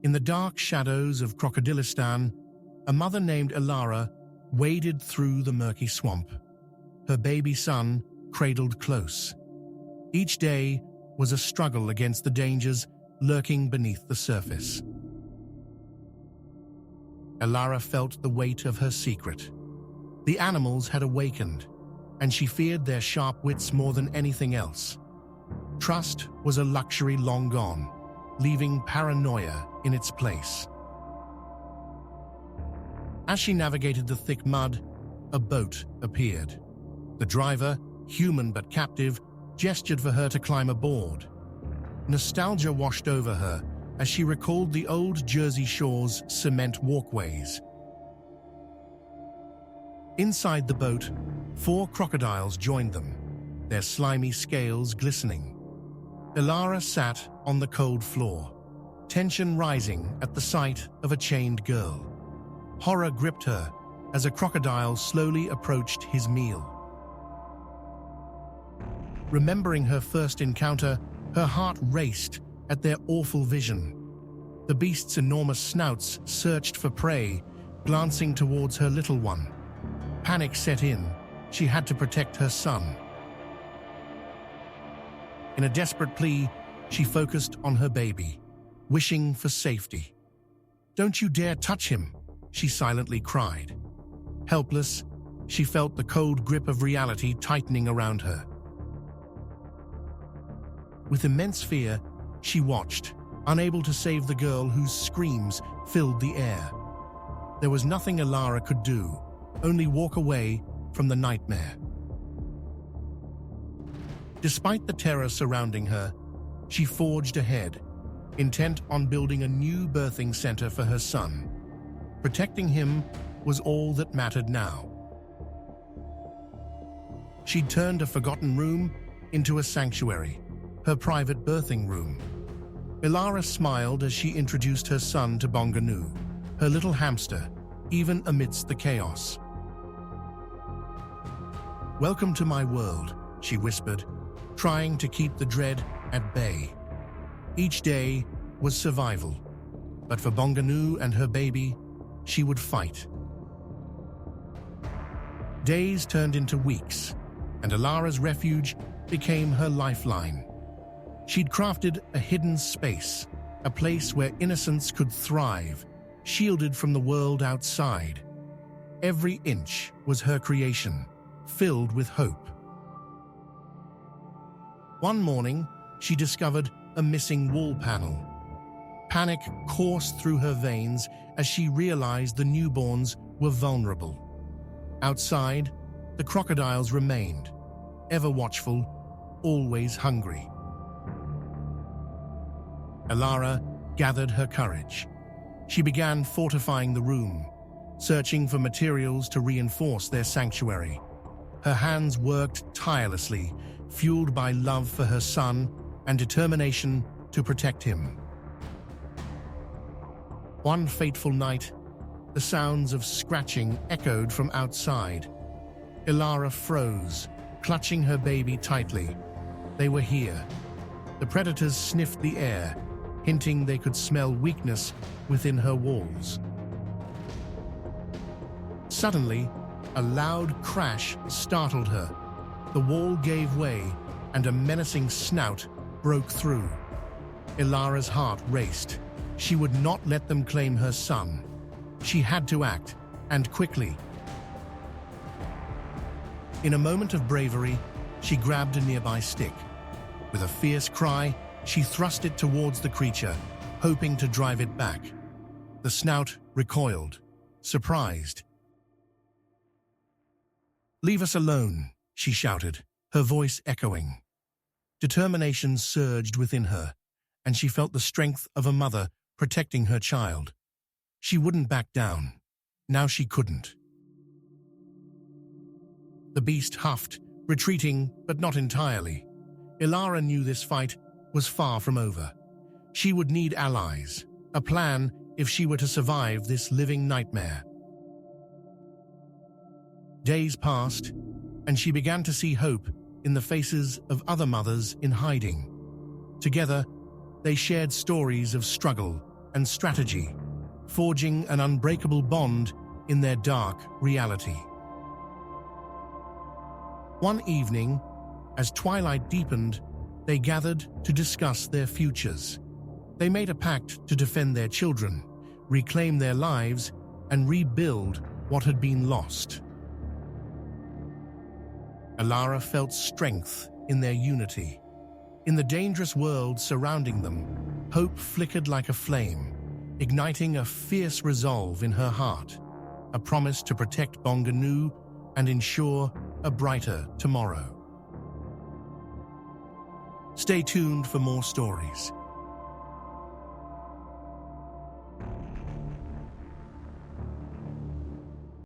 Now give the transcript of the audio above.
In the dark shadows of Crocodilistan, a mother named Elara waded through the murky swamp, her baby son cradled close. Each day was a struggle against the dangers lurking beneath the surface. Elara felt the weight of her secret. The animals had awakened, and she feared their sharp wits more than anything else. Trust was a luxury long gone, leaving paranoia in its place. As she navigated the thick mud, a boat appeared. The driver, human but captive, gestured for her to climb aboard. Nostalgia washed over her as she recalled the old Jersey Shore's cement walkways. Inside the boat, 4 crocodiles joined them, their slimy scales glistening. Elara sat on the cold floor, tension rising at the sight of a chained girl. Horror gripped her as a crocodile slowly approached his meal. Remembering her first encounter, her heart raced at their awful vision. The beast's enormous snouts searched for prey, glancing towards her little one. Panic set in. She had to protect her son. In a desperate plea, she focused on her baby, wishing for safety. "Don't you dare touch him," she silently cried. Helpless, she felt the cold grip of reality tightening around her. With immense fear, she watched, unable to save the girl whose screams filled the air. There was nothing Elara could do, only walk away from the nightmare. Despite the terror surrounding her, she forged ahead, intent on building a new birthing center for her son. Protecting him was all that mattered now. She'd turned a forgotten room into a sanctuary, her private birthing room. Elara smiled as she introduced her son to Bonganu, her little hamster, even amidst the chaos. "Welcome to my world," she whispered, trying to keep the dread at bay. Each day was survival, but for Bonganu and her baby, she would fight. Days turned into weeks, and Elara's refuge became her lifeline. She'd crafted a hidden space, a place where innocence could thrive, shielded from the world outside. Every inch was her creation, filled with hope. One morning, she discovered a missing wall panel. Panic coursed through her veins as she realized the newborns were vulnerable. Outside, the crocodiles remained, ever watchful, always hungry. Elara gathered her courage. She began fortifying the room, searching for materials to reinforce their sanctuary. Her hands worked tirelessly, fueled by love for her son and determination to protect him. One fateful night, the sounds of scratching echoed from outside. Elara froze, clutching her baby tightly. They were here. The predators sniffed the air, hinting they could smell weakness within her walls. Suddenly, a loud crash startled her. The wall gave way, and a menacing snout broke through. Elara's heart raced. She would not let them claim her son. She had to act, and quickly. In a moment of bravery, she grabbed a nearby stick. With a fierce cry, she thrust it towards the creature, hoping to drive it back. The snout recoiled, surprised. "Leave us alone," she shouted, her voice echoing. Determination surged within her, and she felt the strength of a mother protecting her child. She wouldn't back down. Now she couldn't. The beast huffed, retreating, but not entirely. Elara knew this fight was far from over. She would need allies, a plan if she were to survive this living nightmare. Days passed, and she began to see hope in the faces of other mothers in hiding. Together, they shared stories of struggle and strategy, forging an unbreakable bond in their dark reality. One evening, as twilight deepened, they gathered to discuss their futures. They made a pact to defend their children, reclaim their lives, and rebuild what had been lost. Elara felt strength in their unity. In the dangerous world surrounding them, hope flickered like a flame, igniting a fierce resolve in her heart, a promise to protect Bonganu and ensure a brighter tomorrow. Stay tuned for more stories.